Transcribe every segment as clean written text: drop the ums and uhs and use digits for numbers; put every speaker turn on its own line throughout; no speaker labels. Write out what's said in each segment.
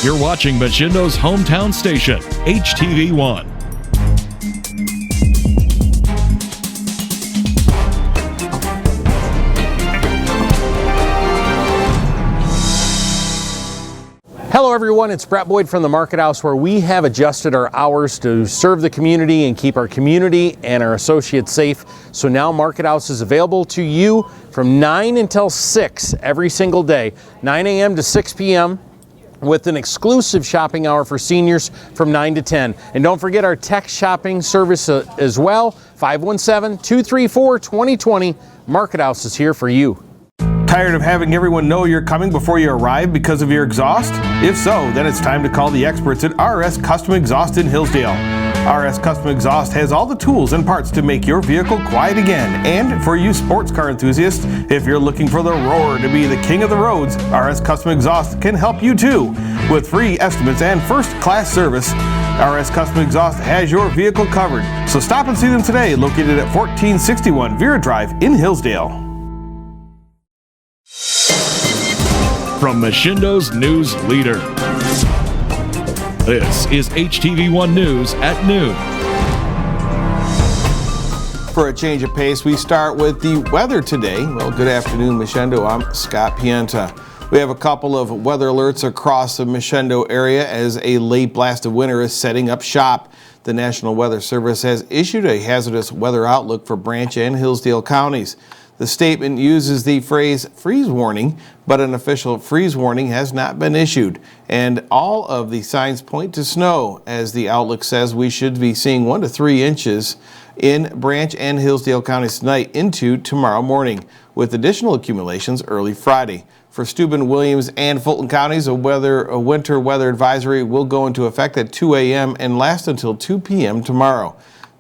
You're watching Machindo's hometown station, HTV1.
Hello everyone, it's Brett Boyd from the Market House, where we have adjusted our hours to serve the community and keep our community and our associates safe. So now Market House is available to you from 9 until 6 every single day, 9 a.m. to 6 p.m. with an exclusive shopping hour for seniors from 9 to 10. And don't forget our text shopping service as well, 517-234-2020. Market House is here for you.
Tired of having everyone know you're coming before you arrive because of your exhaust? If so, then it's time to call the experts at RS Custom Exhaust in Hillsdale. RS Custom Exhaust has all the tools and parts to make your vehicle quiet again. And for you sports car enthusiasts, if you're looking for the roar to be the king of the roads, RS Custom Exhaust can help you too. With free estimates and first-class service, RS Custom Exhaust has your vehicle covered. So stop and see them today, located at 1461 Vera Drive in Hillsdale.
From Machindo's news leader, this is HTV1 News at noon.
For a change of pace, we start with the weather today. Well, good afternoon, Machindo. I'm Scott Pienta. We have a couple of weather alerts across the Machindo area as a late blast of winter is setting up shop. The National Weather Service has issued a hazardous weather outlook for Branch and Hillsdale counties. The statement uses the phrase freeze warning, but an official freeze warning has not been issued. And all of the signs point to snow, as the outlook says we should be seeing 1 to 3 inches in Branch and Hillsdale counties tonight into tomorrow morning, with additional accumulations early Friday. For Steuben, Williams, and Fulton counties, a winter weather advisory will go into effect at 2 a.m. and last until 2 p.m. tomorrow.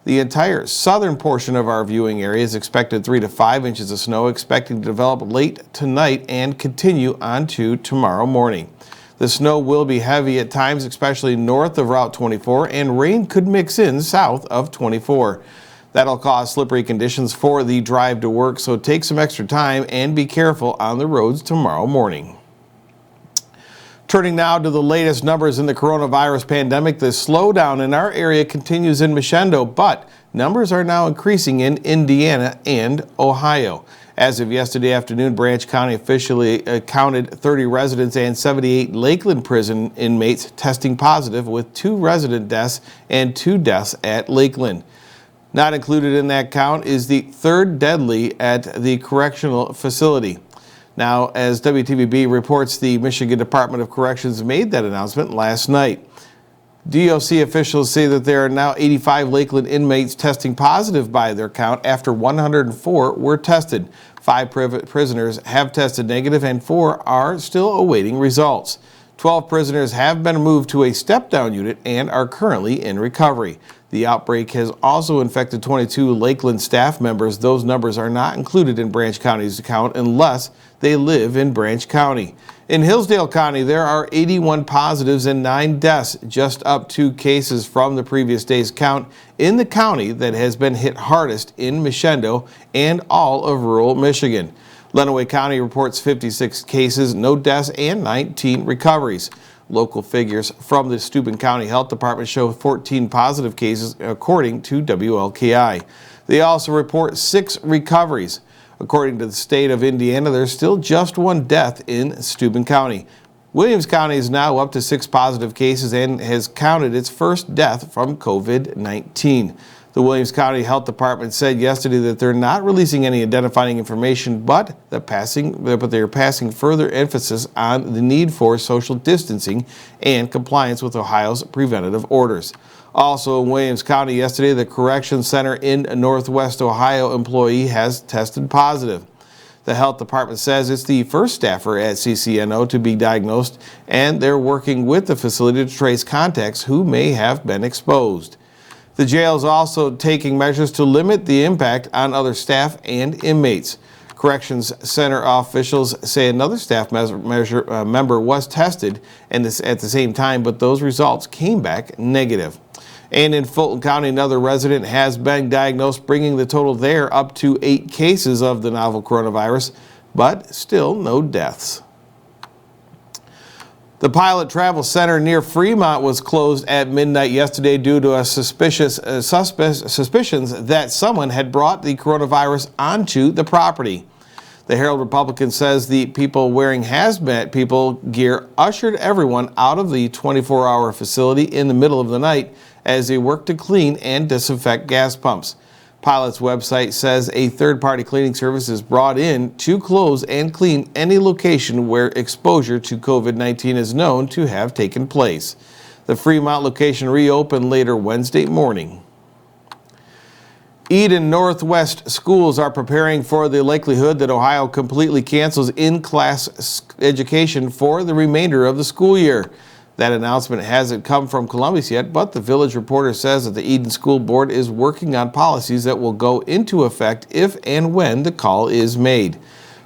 The entire southern portion of our viewing area is expected 3 to 5 inches of snow, expecting to develop late tonight and continue on to tomorrow morning. The snow will be heavy at times, especially north of Route 24, and rain could mix in south of 24. That'll cause slippery conditions for the drive to work, so take some extra time and be careful on the roads tomorrow morning. Turning now to the latest numbers in the coronavirus pandemic, the slowdown in our area continues in Machindo, but numbers are now increasing in Indiana and Ohio. As of yesterday afternoon, Branch County officially counted 30 residents and 78 Lakeland prison inmates testing positive, with 2 resident deaths and 2 deaths at Lakeland. Not included in that count is the 3rd deadly at the correctional facility. Now, as WTVB reports, the Michigan Department of Corrections made that announcement last night. DOC officials say that there are now 85 Lakeland inmates testing positive by their count after 104 were tested. 5 prisoners have tested negative and 4 are still awaiting results. 12 prisoners have been moved to a step-down unit and are currently in recovery. The outbreak has also infected 22 Lakeland staff members. Those numbers are not included in Branch County's count unless they live in Branch County. In Hillsdale County, there are 81 positives and 9 deaths, just up 2 cases from the previous day's count in the county that has been hit hardest in Machindo and all of rural Michigan. Lenawee County reports 56 cases, no deaths, and 19 recoveries. Local figures from the Steuben County Health Department show 14 positive cases, according to WLKI. They also report 6 recoveries. According to the state of Indiana, there's still just 1 death in Steuben County. Williams County is now up to 6 positive cases and has counted its first death from COVID-19. The Williams County Health Department said yesterday that they're not releasing any identifying information, but they're passing further emphasis on the need for social distancing and compliance with Ohio's preventative orders. Also in Williams County yesterday, the Corrections Center in Northwest Ohio employee has tested positive. The health department says it's the first staffer at CCNO to be diagnosed, and they're working with the facility to trace contacts who may have been exposed. The jail is also taking measures to limit the impact on other staff and inmates. Corrections Center officials say another staff member was tested and at the same time, but those results came back negative. And in Fulton County, another resident has been diagnosed, bringing the total there up to 8 cases of the novel coronavirus, but still no deaths. The Pilot Travel Center near Fremont was closed at midnight yesterday due to a suspicions that someone had brought the coronavirus onto the property. The Herald Republican says the people wearing hazmat people gear ushered everyone out of the 24-hour facility in the middle of the night as they worked to clean and disinfect gas pumps. Pilot's website says a third-party cleaning service is brought in to close and clean any location where exposure to COVID-19 is known to have taken place. The Fremont location reopened later Wednesday morning. Eden Northwest schools are preparing for the likelihood that Ohio completely cancels in-class education for the remainder of the school year. That announcement hasn't come from Columbus yet, but the Village Reporter says that the Eden School Board is working on policies that will go into effect if and when the call is made.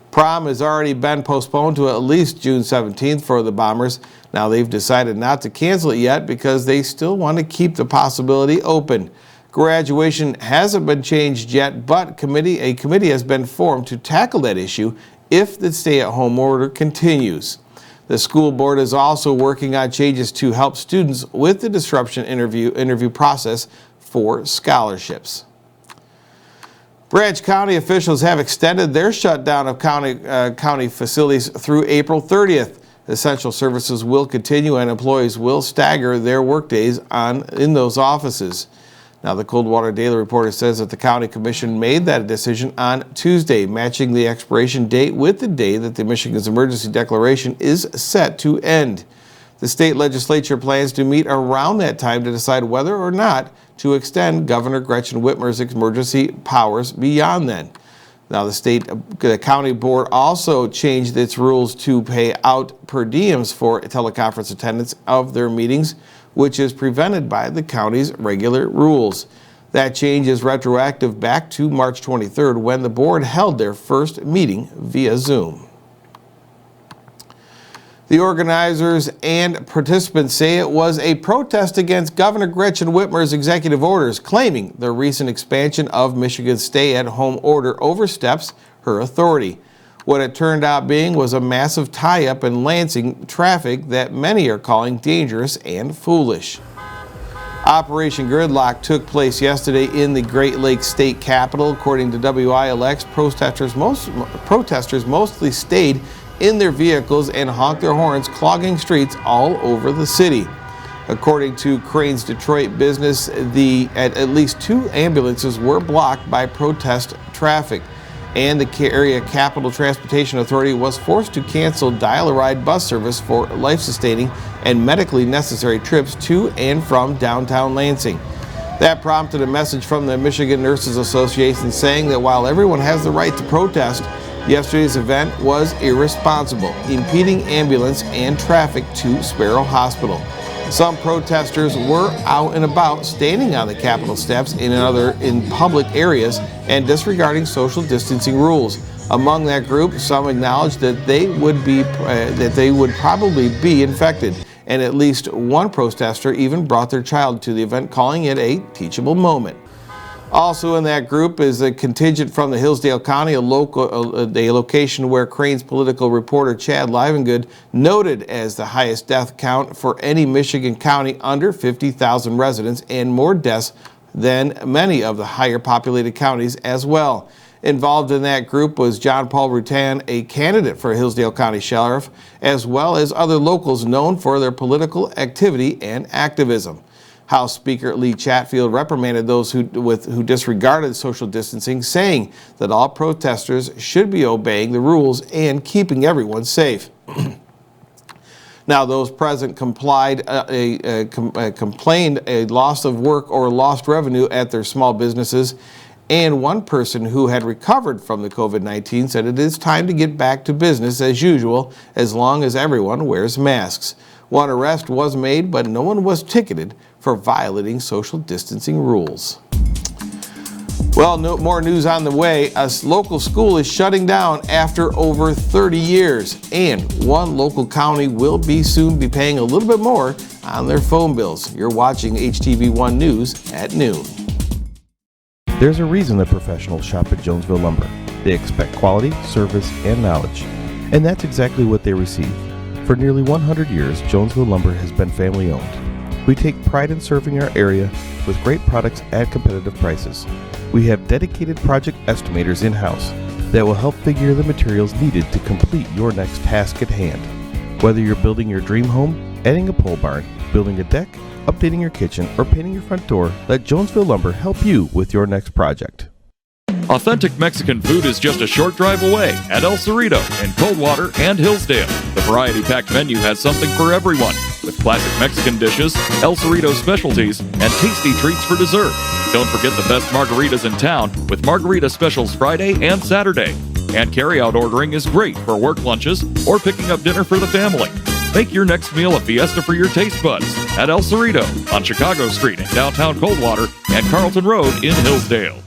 Prom has already been postponed to at least June 17th for the Bombers. Now they've decided not to cancel it yet because they still want to keep the possibility open. Graduation hasn't been changed yet, but a committee has been formed to tackle that issue if the stay-at-home order continues. The school board is also working on changes to help students with the disruption interview process for scholarships. Branch County officials have extended their shutdown of county facilities through April 30th. Essential services will continue and employees will stagger their workdays in those offices. Now, the Coldwater Daily Reporter says that the County Commission made that decision on Tuesday, matching the expiration date with the day that the Michigan's emergency declaration is set to end. The state legislature plans to meet around that time to decide whether or not to extend Governor Gretchen Whitmer's emergency powers beyond then. Now, the county board also changed its rules to pay out per diems for teleconference attendance of their meetings, which is prevented by the county's regular rules. That change is retroactive back to March 23rd when the board held their first meeting via Zoom. The organizers and participants say it was a protest against Governor Gretchen Whitmer's executive orders, claiming the recent expansion of Michigan's stay-at-home order oversteps her authority. What it turned out being was a massive tie-up in Lansing traffic that many are calling dangerous and foolish. Operation Gridlock took place yesterday in the Great Lakes State Capitol. According to WILX, protesters mostly stayed in their vehicles and honked their horns, clogging streets all over the city. According to Crain's Detroit Business, at least 2 ambulances were blocked by protest traffic, and the Area Capital Transportation Authority was forced to cancel dial-a-ride bus service for life-sustaining and medically necessary trips to and from downtown Lansing. That prompted a message from the Michigan Nurses Association saying that while everyone has the right to protest, yesterday's event was irresponsible, impeding ambulance and traffic to Sparrow Hospital. Some protesters were out and about, standing on the Capitol steps in public areas and disregarding social distancing rules. Among that group, some acknowledged that they would probably be infected, and at least one protester even brought their child to the event, calling it a teachable moment. Also in that group is a contingent from the Hillsdale County, a location where Crain's political reporter Chad Livengood noted as the highest death count for any Michigan county under 50,000 residents and more deaths than many of the higher populated counties as well. Involved in that group was John Paul Rutan, a candidate for Hillsdale County Sheriff, as well as other locals known for their political activity and activism. House Speaker Lee Chatfield reprimanded those who disregarded social distancing, saying that all protesters should be obeying the rules and keeping everyone safe. Now, those present complained a loss of work or lost revenue at their small businesses, and one person who had recovered from the COVID-19 said it is time to get back to business as usual as long as everyone wears masks. One arrest was made, but no one was ticketed for violating social distancing rules. Well, more news on the way. A local school is shutting down after over 30 years, and one local county will soon be paying a little bit more on their phone bills. You're watching HTV1 News at noon.
There's a reason that professionals shop at Jonesville Lumber. They expect quality, service, and knowledge, and that's exactly what they receive. For nearly 100 years, Jonesville Lumber has been family owned. We take pride in serving our area with great products at competitive prices. We have dedicated project estimators in-house that will help figure the materials needed to complete your next task at hand. Whether you're building your dream home, adding a pole barn, building a deck, updating your kitchen, or painting your front door, let Jonesville Lumber help you with your next project.
Authentic Mexican food is just a short drive away at El Cerrito in Coldwater and Hillsdale. The variety-packed menu has something for everyone, with classic Mexican dishes, El Cerrito specialties, and tasty treats for dessert. Don't forget the best margaritas in town with margarita specials Friday and Saturday. And carry-out ordering is great for work lunches or picking up dinner for the family. Make your next meal a fiesta for your taste buds at El Cerrito on Chicago Street in downtown Coldwater and Carlton Road in Hillsdale.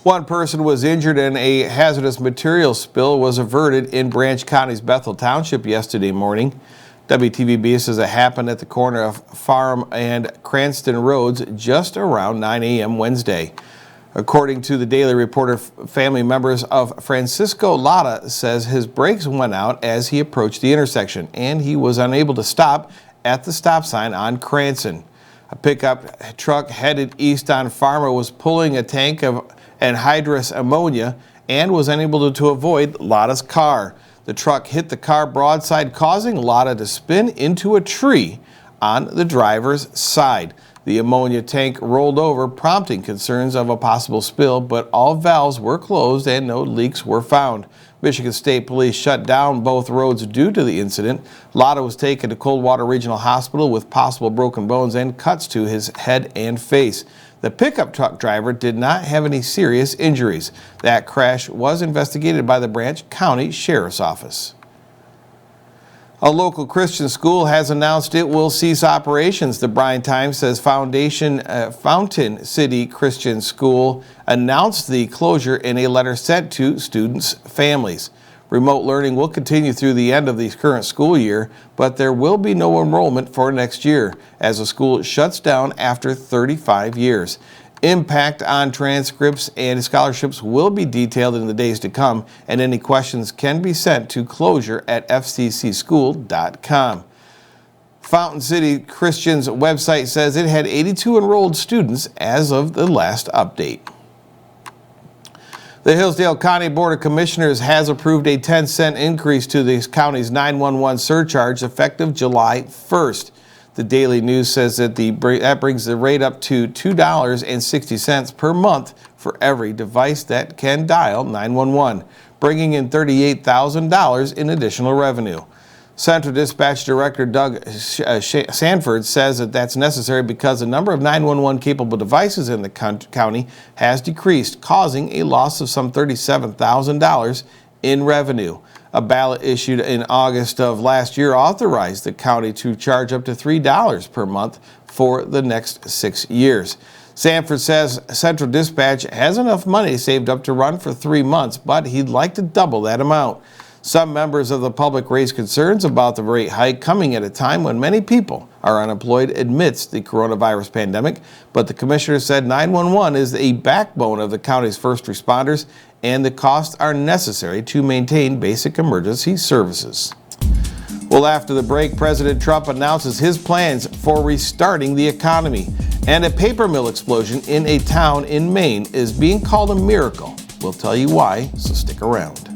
One person was injured and a hazardous material spill was averted in Branch County's Bethel Township yesterday morning. WTVB says it happened at the corner of Farm and Cranston Roads just around 9 a.m. Wednesday. According to the Daily Reporter, family members of Francisco Lara says his brakes went out as he approached the intersection and he was unable to stop at the stop sign on Cranston. A pickup truck headed east on Farmer was pulling a tank of anhydrous ammonia and was unable to avoid Lada's car. The truck hit the car broadside, causing Lada to spin into a tree on the driver's side. The ammonia tank rolled over, prompting concerns of a possible spill, but all valves were closed and no leaks were found. Michigan State Police shut down both roads due to the incident. Lada was taken to Coldwater Regional Hospital with possible broken bones and cuts to his head and face. The pickup truck driver did not have any serious injuries. That crash was investigated by the Branch County Sheriff's Office. A local Christian school has announced it will cease operations. The Bryan Times says Fountain City Christian School announced the closure in a letter sent to students' families. Remote learning will continue through the end of the current school year, but there will be no enrollment for next year as the school shuts down after 35 years. Impact on transcripts and scholarships will be detailed in the days to come, and any questions can be sent to closure@fccschool.com. Fountain City Christian's website says it had 82 enrolled students as of the last update. The Hillsdale County Board of Commissioners has approved a 10-cent increase to the county's 911 surcharge effective July 1st. The Daily News says that that brings the rate up to $2.60 per month for every device that can dial 911, bringing in $38,000 in additional revenue. Central Dispatch Director Doug Sanford says that that's necessary because the number of 911 capable devices in the county has decreased, causing a loss of some $37,000 in revenue. A ballot issued in August of last year authorized the county to charge up to $3 per month for the next 6 years. Sanford says Central Dispatch has enough money saved up to run for 3 months, but he'd like to double that amount. Some members of the public raised concerns about the rate hike coming at a time when many people are unemployed amidst the coronavirus pandemic, but the commissioner said 911 is a backbone of the county's first responders and the costs are necessary to maintain basic emergency services. Well, after the break, President Trump announces his plans for restarting the economy, and a paper mill explosion in a town in Maine is being called a miracle. We'll tell you why, so stick around.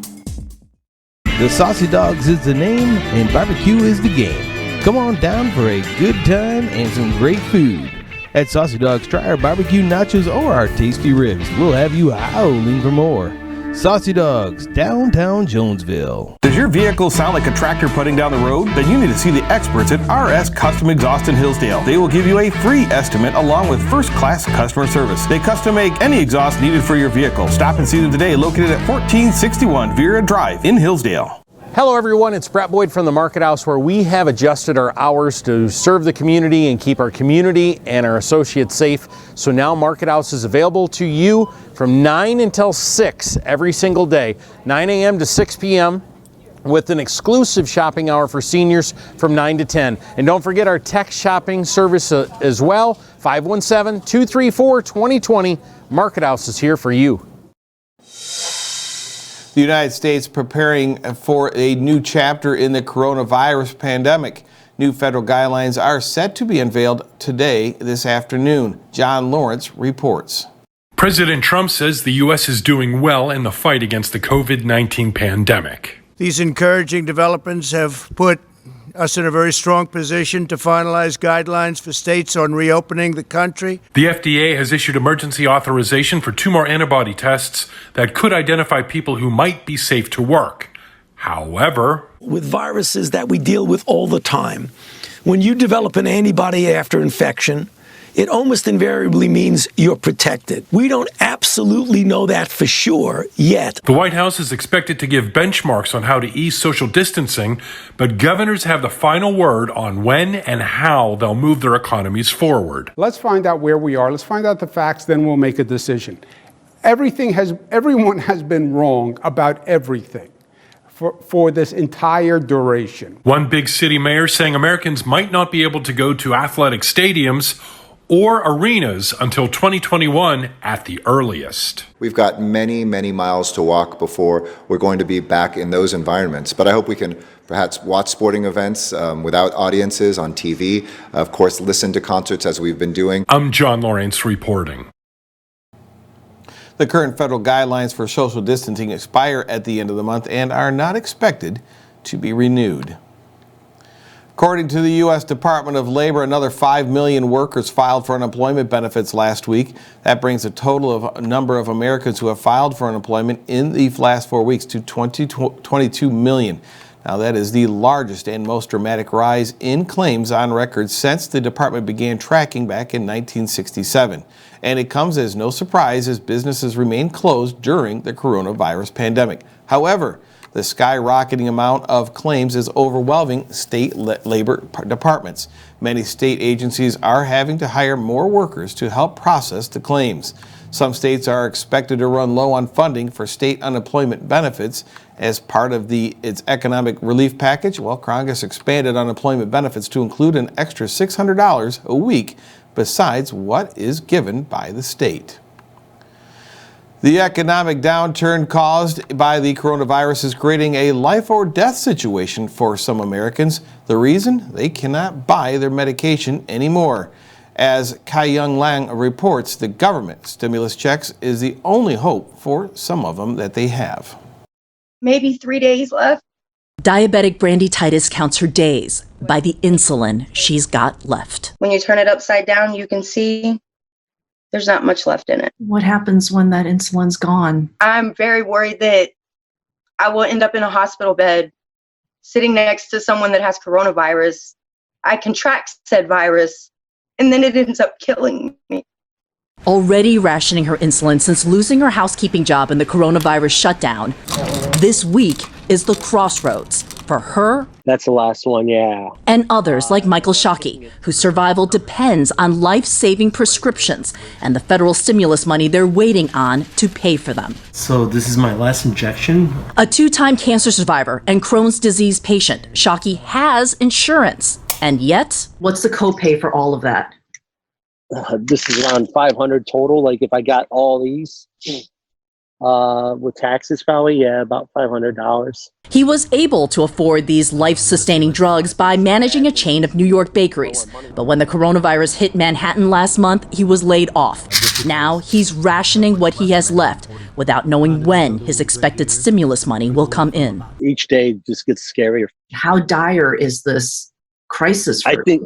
The Saucy Dogs is the name and barbecue is the game. Come on down for a good time and some great food. At Saucy Dogs, try our barbecue nachos or our tasty ribs. We'll have you howling for more. Saucy Dogs, downtown Jonesville.
Does your vehicle sound like a tractor putting down the road? Then you need to see the experts at RS Custom Exhaust in Hillsdale. They will give you a free estimate along with first-class customer service. They custom make any exhaust needed for your vehicle. Stop and see them today, located at 1461 Vera Drive in Hillsdale.
Hello everyone, it's Brett Boyd from the Market House, where we have adjusted our hours to serve the community and keep our community and our associates safe. So now Market House is available to you from 9 until 6 every single day, 9 a.m. to 6 p.m. with an exclusive shopping hour for seniors from 9 to 10. And don't forget our tech shopping service as well, 517-234-2020. Market House is here for you.
The United States preparing for a new chapter in the coronavirus pandemic. New federal guidelines are set to be unveiled today, this afternoon. John Lawrence reports.
President Trump says the U.S. is doing well in the fight against the COVID-19 pandemic.
These encouraging developments have put us in a very strong position to finalize guidelines for states on reopening the country.
The FDA has issued emergency authorization for 2 more antibody tests that could identify people who might be safe to work. However,
with viruses that we deal with all the time, when you develop an antibody after infection, it almost invariably means you're protected. We don't absolutely know that for sure yet.
The White House is expected to give benchmarks on how to ease social distancing, but governors have the final word on when and how they'll move their economies forward.
Let's find out where we are. Let's find out the facts, then we'll make a decision. Everyone has been wrong about everything for this entire duration.
One big city mayor saying Americans might not be able to go to athletic stadiums or arenas until 2021 at the earliest.
We've got many, many miles to walk before we're going to be back in those environments. But I hope we can perhaps watch sporting events without audiences on TV. Of course, listen to concerts as we've been doing.
I'm John Lawrence reporting.
The current federal guidelines for social distancing expire at the end of the month and are not expected to be renewed. According to the U.S. Department of Labor, another 5 million workers filed for unemployment benefits last week. That brings the total of number of Americans who have filed for unemployment in the last 4 weeks to 22 million. Now, that is the largest and most dramatic rise in claims on record since the department began tracking back in 1967. And it comes as no surprise as businesses remain closed during the coronavirus pandemic. However, the skyrocketing amount of claims is overwhelming state labor departments. Many state agencies are having to hire more workers to help process the claims. Some states are expected to run low on funding for state unemployment benefits as part of its economic relief package. Well, Congress expanded unemployment benefits to include an extra $600 a week besides what is given by the state. The economic downturn caused by the coronavirus is creating a life or death situation for some Americans. The reason? They cannot buy their medication anymore. As Kai-Young Lang reports, the government stimulus checks is the only hope for some of them that they have.
Maybe 3 days left.
Diabetic Brandy Titus counts her days by the insulin she's got left.
When you turn it upside down, you can see there's not much left in it.
What happens when that insulin's gone?
I'm very worried that I will end up in a hospital bed sitting next to someone that has coronavirus. I contract said virus, and then it ends up killing me.
Already rationing her insulin since losing her housekeeping job in the coronavirus shutdown, this week is the crossroads for her.
That's the last one, yeah.
And others like Michael Shockey, whose survival depends on life-saving prescriptions and the federal stimulus money they're waiting on to pay for them.
So this is my last injection?
A 2-time cancer survivor and Crohn's disease patient, Shockey has insurance. And yet,
what's the copay for all of that?
This is around $500 total. Like if I got all these with taxes, probably, yeah, about $500.
He was able to afford these life-sustaining drugs by managing a chain of New York bakeries. But when the coronavirus hit Manhattan last month, he was laid off. Now he's rationing what he has left without knowing when his expected stimulus money will come in.
Each day just gets scarier.
How dire is this crisis?
I think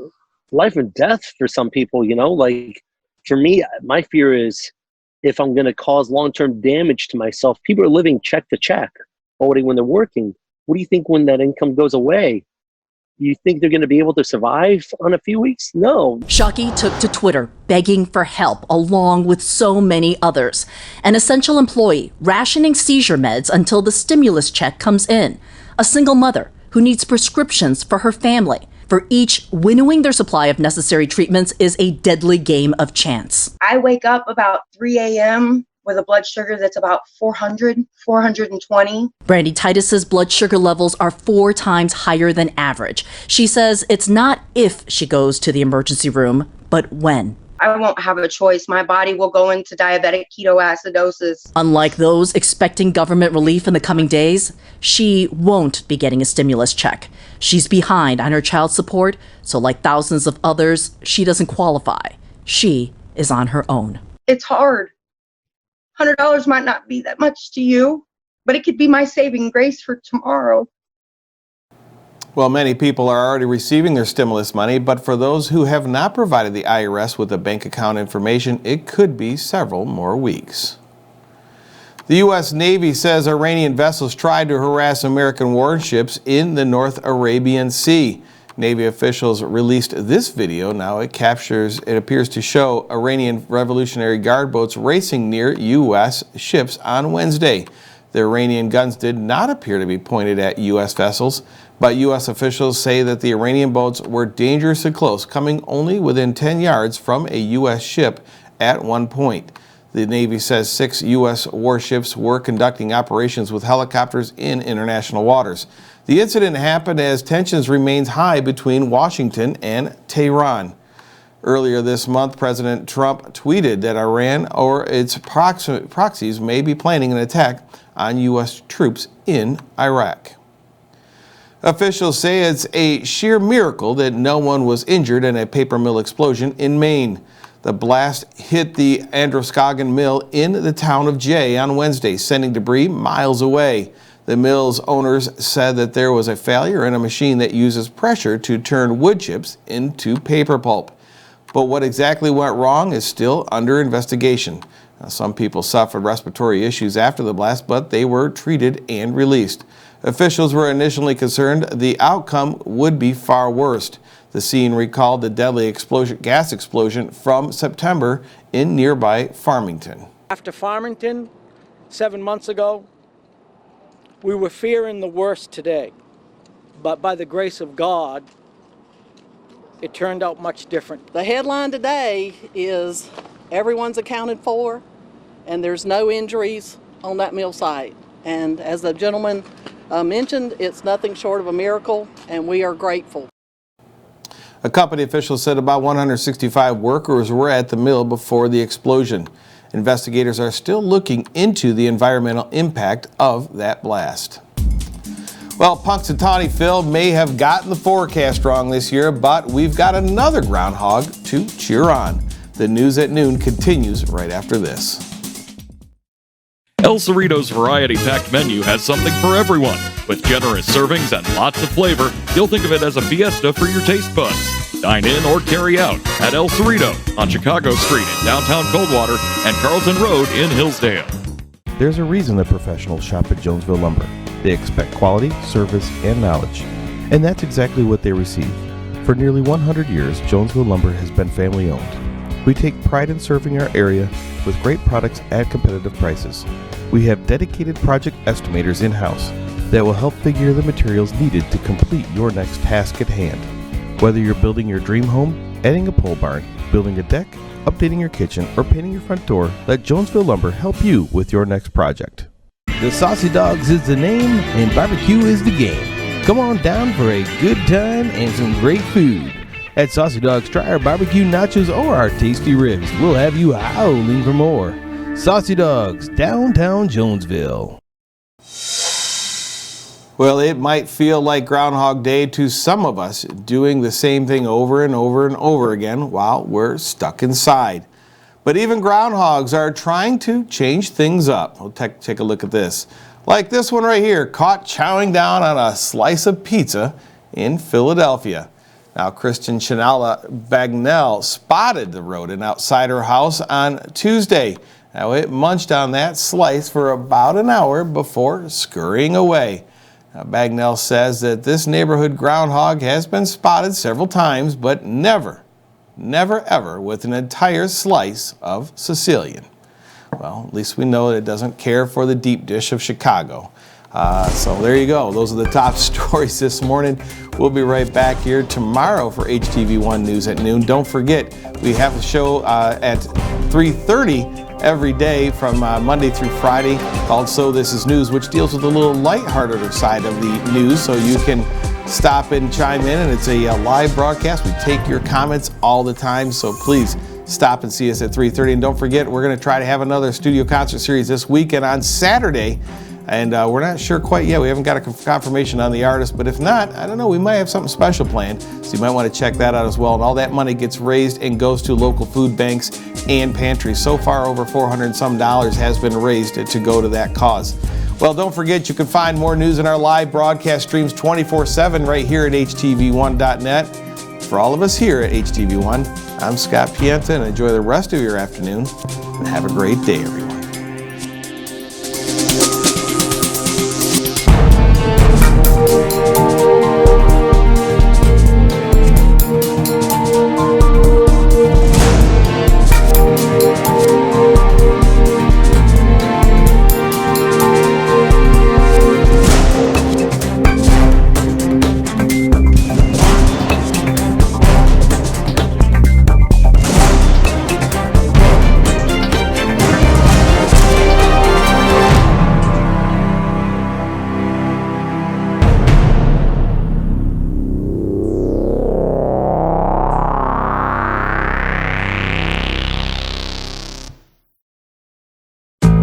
life and death for some people, you know, like for me, my fear is if I'm going to cause long-term damage to myself. People are living check to check already when they're working. What do you think when that income goes away? You think they're going to be able to survive on a few weeks? No.
Shockey took to Twitter begging for help along with so many others. An essential employee rationing seizure meds until the stimulus check comes in. A single mother who needs prescriptions for her family. For each, winnowing their supply of necessary treatments is a deadly game of chance.
I wake up about 3 a.m. with a blood sugar that's about 400, 420.
Brandy Titus's blood sugar levels are 4 times higher than average. She says it's not if she goes to the emergency room, but when.
I won't have a choice. My body will go into diabetic ketoacidosis.
Unlike those expecting government relief in the coming days, she won't be getting a stimulus check. She's behind on her child support, so like thousands of others, she doesn't qualify. She is on her own.
It's hard. $100 might not be that much to you, but it could be my saving grace for tomorrow.
Well, many people are already receiving their stimulus money, but for those who have not provided the IRS with the bank account information, it could be several more weeks. The U.S. Navy says Iranian vessels tried to harass American warships in the North Arabian Sea. Navy officials released this video. Now it appears to show Iranian Revolutionary Guard boats racing near U.S. ships on Wednesday. The Iranian guns did not appear to be pointed at U.S. vessels, but U.S. officials say that the Iranian boats were dangerously close, coming only within 10 yards from a U.S. ship at one point. The Navy says 6 U.S. warships were conducting operations with helicopters in international waters. The incident happened as tensions remained high between Washington and Tehran. Earlier this month, President Trump tweeted that Iran or its proxies may be planning an attack on U.S. troops in Iraq. Officials say it's a sheer miracle that no one was injured in a paper mill explosion in Maine. The blast hit the Androscoggin Mill in the town of Jay on Wednesday, sending debris miles away. The mill's owners said that there was a failure in a machine that uses pressure to turn wood chips into paper pulp. But what exactly went wrong is still under investigation. Now, some people suffered respiratory issues after the blast, but they were treated and released. Officials were initially concerned the outcome would be far worse. The scene recalled the deadly gas explosion from September in nearby Farmington.
After Farmington, 7 months ago, we were fearing the worst today. But by the grace of God, it turned out much different.
The headline today is everyone's accounted for and there's no injuries on that mill site. And as the gentleman mentioned, it's nothing short of a miracle, and we are grateful.
A company official said about 165 workers were at the mill before the explosion. Investigators are still looking into the environmental impact of that blast. Well, Punxsutawney Phil may have gotten the forecast wrong this year, but we've got another groundhog to cheer on. The News at Noon continues right after this.
El Cerrito's variety-packed menu has something for everyone. With generous servings and lots of flavor, you'll think of it as a fiesta for your taste buds. Dine in or carry out at El Cerrito on Chicago Street in downtown Coldwater and Carlton Road in Hillsdale.
There's a reason that professionals shop at Jonesville Lumber. They expect quality, service, and knowledge. And that's exactly what they receive. For nearly 100 years, Jonesville Lumber has been family-owned. We take pride in serving our area with great products at competitive prices. We have dedicated project estimators in-house that will help figure the materials needed to complete your next task at hand. Whether you're building your dream home, adding a pole barn, building a deck, updating your kitchen, or painting your front door, let Jonesville Lumber help you with your next project.
The Saucy Dogs is the name and barbecue is the game. Come on down for a good time and some great food. At Saucy Dogs, try our barbecue nachos or our tasty ribs. We'll have you howling for more. Saucy Dogs, downtown Jonesville.
Well, it might feel like Groundhog Day to some of us, doing the same thing over and over and over again while we're stuck inside. But even groundhogs are trying to change things up. We'll take a look at this. Like this one right here, caught chowing down on a slice of pizza in Philadelphia. Now, Kristen Chanala Bagnell spotted the rodent outside her house on Tuesday. Now, it munched on that slice for about an hour before scurrying away. Now, Bagnell says that this neighborhood groundhog has been spotted several times, but never ever with an entire slice of Sicilian. Well, at least we know that it doesn't care for the deep dish of Chicago. So there you go. Those are the top stories this morning. We'll be right back here tomorrow for HTV1 News at Noon. Don't forget, we have a show at 3:30 every day from Monday through Friday called So This Is News, which deals with a little lighthearted side of the news, so you can stop and chime in, and it's a live broadcast. We take your comments all the time, so please stop and see us at 3:30. And don't forget, we're going to try to have another studio concert series this weekend on Saturday. And we're not sure quite yet. We haven't got a confirmation on the artist, but if not, I don't know, we might have something special planned. So you might want to check that out as well. And all that money gets raised and goes to local food banks and pantries. So far, over $400 and some has been raised to go to that cause. Well, don't forget, you can find more news in our live broadcast streams 24/7 right here at htv1.net. For all of us here at HTV1, I'm Scott Pienta, and enjoy the rest of your afternoon, and have a great day, everyone.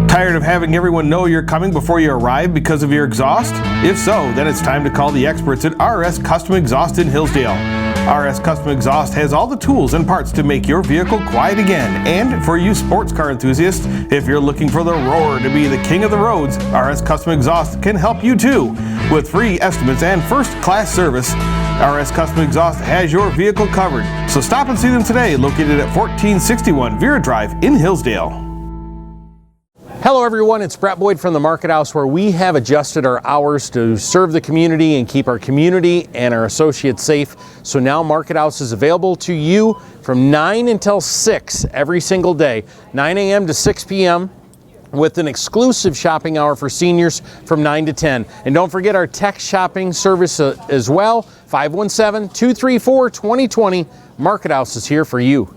Tired of having everyone know you're coming before you arrive because of your exhaust? If so, then it's time to call the experts at RS Custom Exhaust in Hillsdale. RS Custom Exhaust has all the tools and parts to make your vehicle quiet again. And for you sports car enthusiasts, if you're looking for the roar to be the king of the roads, RS Custom Exhaust can help you too. With free estimates and first-class service, RS Custom Exhaust has your vehicle covered. So stop and see them today, located at 1461 Vera Drive in Hillsdale.
Hello everyone, it's Brett Boyd from the Market House, where we have adjusted our hours to serve the community and keep our community and our associates safe. So now Market House is available to you from 9 until 6 every single day, 9 a.m. to 6 p.m. with an exclusive shopping hour for seniors from 9 to 10. And don't forget our text shopping service as well, 517-234-2020. Market House is here for you.